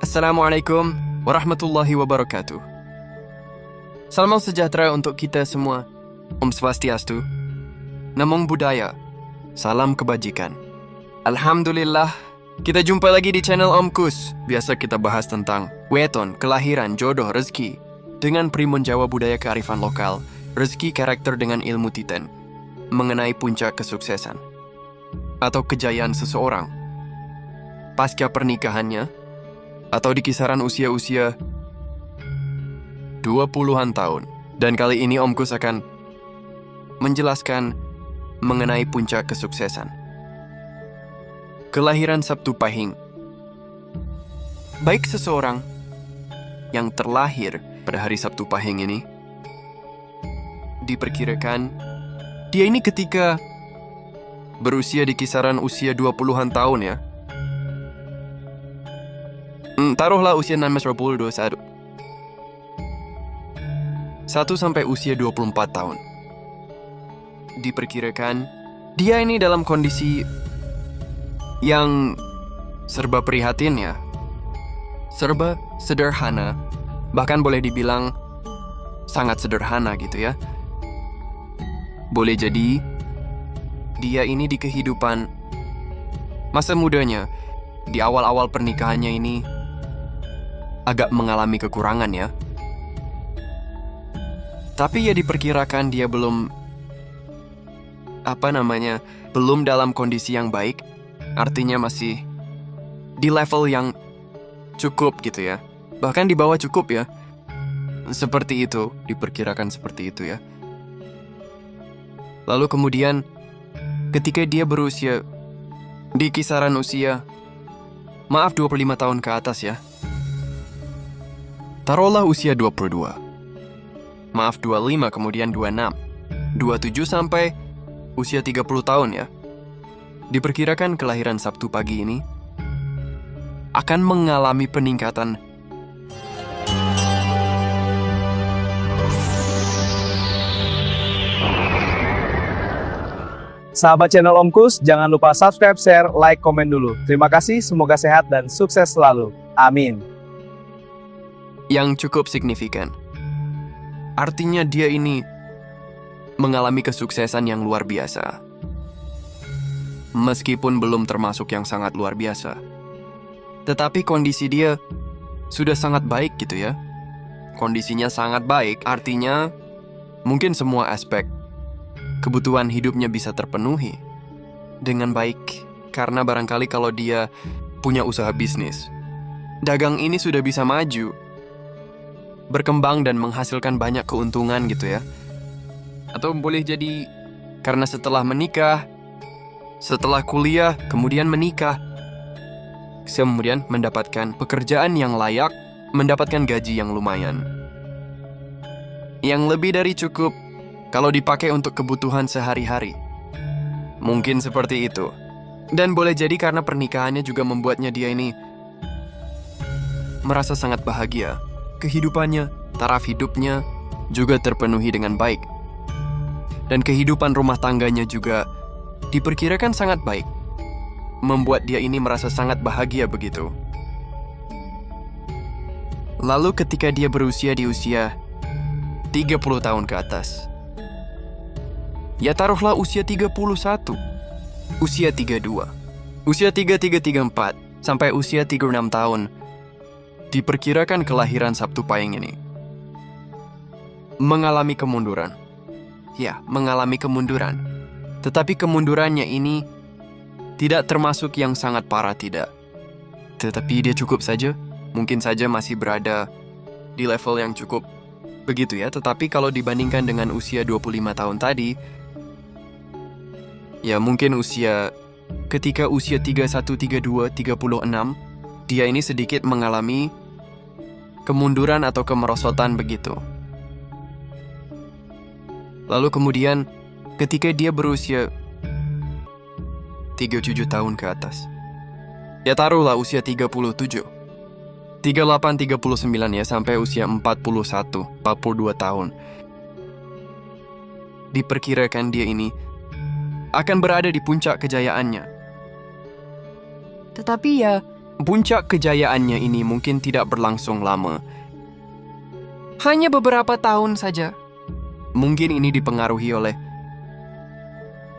Assalamualaikum warahmatullahi wabarakatuh. Salam sejahtera untuk kita semua. Om Swastiastu. Namo Buddhaya. Salam kebajikan. Alhamdulillah, kita jumpa lagi di channel Om Kus. Biasa kita bahas tentang weton, kelahiran, jodoh, rezeki dengan primun Jawa budaya kearifan lokal, rezeki karakter dengan ilmu titen, mengenai puncak kesuksesan atau kejayaan seseorang pasca pernikahannya atau di kisaran usia-usia 20-an tahun. Dan kali ini Om Kus akan menjelaskan mengenai puncak kesuksesan. Kelahiran Sabtu Pahing. Baik seseorang yang terlahir pada hari Sabtu Pahing ini, diperkirakan dia ini ketika berusia di kisaran usia 20-an tahun ya. Taruhlah usia 19-21. 1 sampai usia 24 tahun. Diperkirakan dia ini dalam kondisi yang serba prihatin ya. Serba sederhana. Bahkan boleh dibilang sangat sederhana gitu ya. Boleh jadi dia ini di kehidupan masa mudanya, di awal-awal pernikahannya ini agak mengalami kekurangan ya. Tapi ya diperkirakan dia belum belum dalam kondisi yang baik. Artinya masih di level yang cukup gitu ya. Bahkan di bawah cukup ya. Seperti itu, diperkirakan seperti itu ya. Lalu kemudian ketika dia berusia di kisaran usia 25 tahun ke atas ya. Taruhlah usia 22. 25 kemudian 26. 27 sampai usia 30 tahun ya. Diperkirakan kelahiran Sabtu pagi ini akan mengalami peningkatan. Sahabat channel Om Kus, jangan lupa subscribe, share, like, komen dulu. Terima kasih, semoga sehat dan sukses selalu. Amin. Yang cukup signifikan. Artinya dia ini mengalami kesuksesan yang luar biasa. Meskipun belum termasuk yang sangat luar biasa. Tetapi kondisi dia sudah sangat baik gitu ya. Kondisinya sangat baik, artinya mungkin semua aspek kebutuhan hidupnya bisa terpenuhi dengan baik. Karena barangkali kalau dia punya usaha bisnis, dagang ini sudah bisa maju, berkembang dan menghasilkan banyak keuntungan gitu ya. Atau boleh jadi karena setelah menikah, setelah kuliah, kemudian menikah, kemudian mendapatkan pekerjaan yang layak, mendapatkan gaji yang lumayan, yang lebih dari cukup kalau dipakai untuk kebutuhan sehari-hari. Mungkin seperti itu. Dan boleh jadi karena pernikahannya juga membuatnya dia ini merasa sangat bahagia. Kehidupannya, taraf hidupnya juga terpenuhi dengan baik. Dan kehidupan rumah tangganya juga diperkirakan sangat baik. Membuat dia ini merasa sangat bahagia begitu. Lalu ketika dia berusia di usia 30 tahun ke atas, ya taruhlah usia 31, usia 32, usia 33, 34, sampai usia 36 tahun, diperkirakan kelahiran Sabtu Pahing ini mengalami kemunduran. Ya, mengalami kemunduran. Tetapi kemundurannya ini tidak termasuk yang sangat parah, tidak. Tetapi dia cukup saja, mungkin saja masih berada di level yang cukup begitu ya. Tetapi kalau dibandingkan dengan usia 25 tahun tadi, ya mungkin ketika usia 31, 32, 36, dia ini sedikit mengalami kemunduran atau kemerosotan begitu. Lalu kemudian ketika dia berusia 37 tahun ke atas, ya taruhlah usia 37, 38, 39 ya, sampai usia 41, 42 tahun. Diperkirakan dia ini akan berada di puncak kejayaannya. Tetapi ya, puncak kejayaannya ini mungkin tidak berlangsung lama. Hanya beberapa tahun saja. Mungkin ini dipengaruhi oleh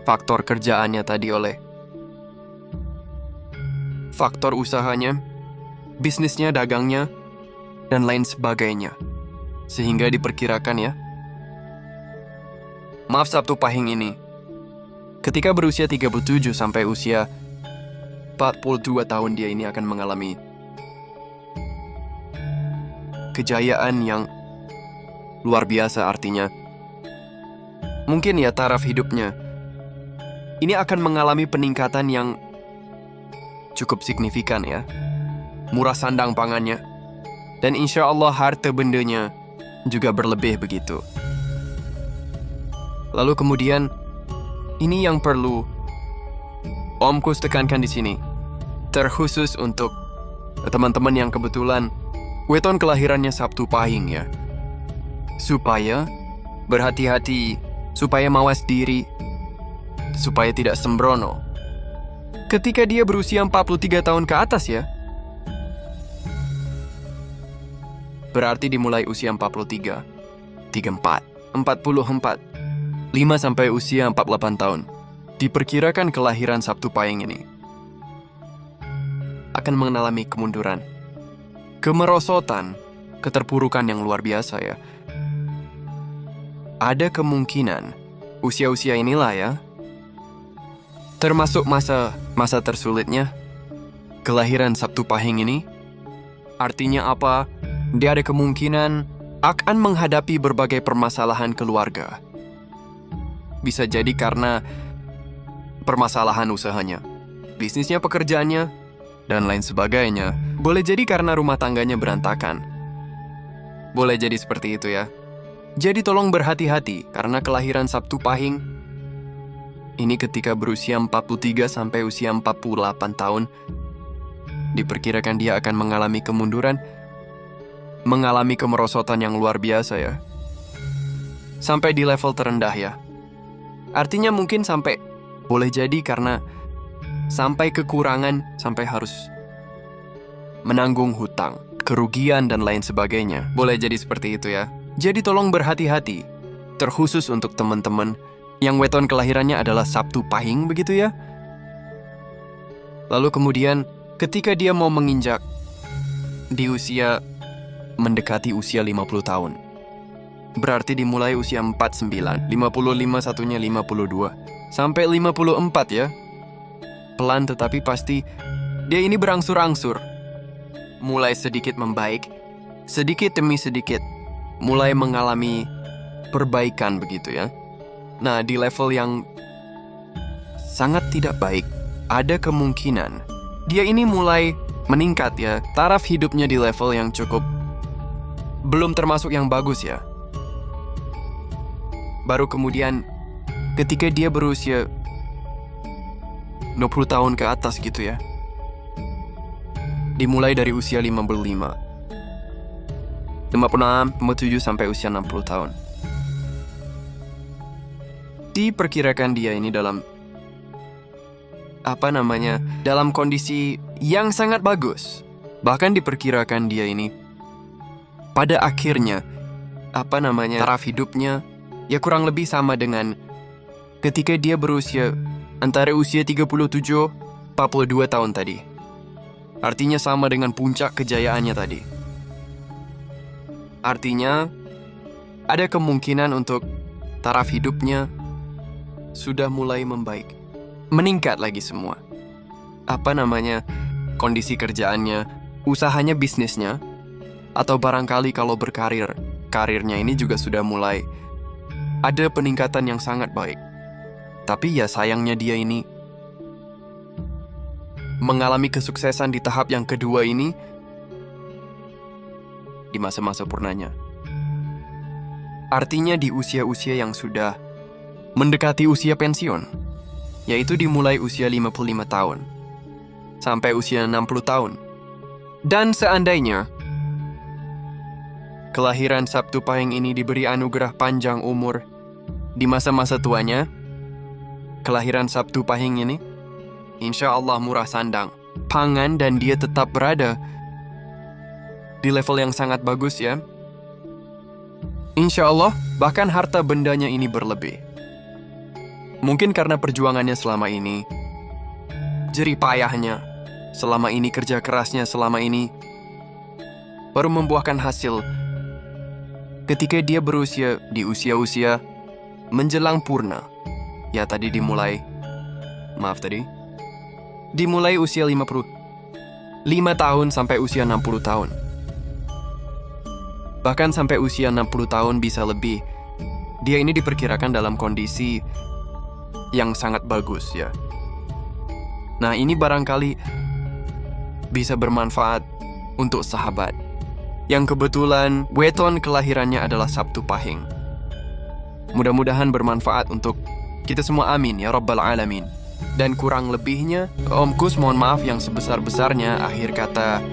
faktor kerjaannya tadi, oleh faktor usahanya, bisnisnya, dagangnya, dan lain sebagainya. Sehingga diperkirakan ya. Maaf Sabtu Pahing ini. Ketika berusia 37 sampai usia 42 tahun dia ini akan mengalami kejayaan yang luar biasa, artinya mungkin ya taraf hidupnya ini akan mengalami peningkatan yang cukup signifikan ya. Murah sandang pangannya, dan insya Allah harta bendanya juga berlebih begitu. Lalu kemudian ini yang perlu Om Kus tekankan di sini, terkhusus untuk teman-teman yang kebetulan weton kelahirannya Sabtu Pahing ya. Supaya berhati-hati, supaya mawas diri, supaya tidak sembrono. Ketika dia berusia 43 tahun ke atas ya. Berarti dimulai usia 43, 34, 44, 5 sampai usia 48 tahun. Diperkirakan kelahiran Sabtu Pahing ini akan mengalami kemunduran, kemerosotan, keterpurukan yang luar biasa ya. Ada kemungkinan usia-usia inilah ya, termasuk masa tersulitnya kelahiran Sabtu Pahing ini. Artinya apa? Dia ada kemungkinan akan menghadapi berbagai permasalahan keluarga. Bisa jadi karena permasalahan usahanya, bisnisnya, pekerjaannya, dan lain sebagainya. Boleh jadi karena rumah tangganya berantakan. Boleh jadi seperti itu ya. Jadi tolong berhati-hati karena kelahiran Sabtu Pahing ini ketika berusia 43 sampai usia 48 tahun. Diperkirakan dia akan mengalami kemunduran, mengalami kemerosotan yang luar biasa ya. Sampai di level terendah ya. Artinya mungkin sampai, boleh jadi karena sampai kekurangan, sampai harus menanggung hutang, kerugian, dan lain sebagainya. Boleh jadi seperti itu ya. Jadi tolong berhati-hati, terkhusus untuk teman-teman yang weton kelahirannya adalah Sabtu Pahing begitu ya. Lalu kemudian ketika dia mau menginjak di usia mendekati usia 50 tahun, berarti dimulai usia 49, 55, satunya 52, sampai 54 ya. Pelan tetapi pasti dia ini berangsur-angsur. Mulai sedikit membaik, sedikit demi sedikit, mulai mengalami perbaikan begitu ya. Nah, di level yang sangat tidak baik, ada kemungkinan dia ini mulai meningkat ya. Taraf hidupnya di level yang cukup belum termasuk yang bagus ya. Baru kemudian ketika dia berusia 20 tahun ke atas gitu ya. Dimulai dari usia 55, 56, 57 sampai usia 60 tahun. Diperkirakan dia ini dalam dalam kondisi yang sangat bagus. Bahkan diperkirakan dia ini pada akhirnya taraf hidupnya ya kurang lebih sama dengan ketika dia berusia antara usia 37, 42 tahun tadi. Artinya sama dengan puncak kejayaannya tadi. Artinya ada kemungkinan untuk taraf hidupnya sudah mulai membaik, meningkat lagi semua. Kondisi kerjaannya, usahanya, bisnisnya, atau barangkali kalau berkarir, karirnya ini juga sudah mulai ada peningkatan yang sangat baik. Tapi ya sayangnya dia ini mengalami kesuksesan di tahap yang kedua ini di masa-masa purnanya. Artinya di usia-usia yang sudah mendekati usia pensiun, yaitu dimulai usia 55 tahun sampai usia 60 tahun. Dan seandainya kelahiran Sabtu Pahing ini diberi anugerah panjang umur di masa-masa tuanya, kelahiran Sabtu Pahing ini insya Allah murah sandang, pangan dan dia tetap berada di level yang sangat bagus ya. Insya Allah, bahkan harta bendanya ini berlebih. Mungkin karena perjuangannya selama ini, jerih payahnya, selama ini kerja kerasnya selama ini, baru membuahkan hasil ketika dia berusia di usia-usia menjelang purna. Ya tadi dimulai usia 55 tahun sampai usia 60 tahun. Bahkan sampai usia 60 tahun bisa lebih. Dia ini diperkirakan dalam kondisi yang sangat bagus ya. Nah, ini barangkali bisa bermanfaat untuk sahabat yang kebetulan weton kelahirannya adalah Sabtu Pahing. Mudah-mudahan bermanfaat untuk kita semua, amin ya Rabbal Alamin. Dan kurang lebihnya, Om Kus mohon maaf yang sebesar-besarnya. Akhir kata,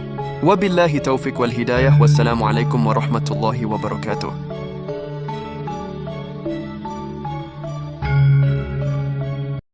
wabillahi taufiq wal hidayah. Wassalamualaikum warahmatullahi wabarakatuh.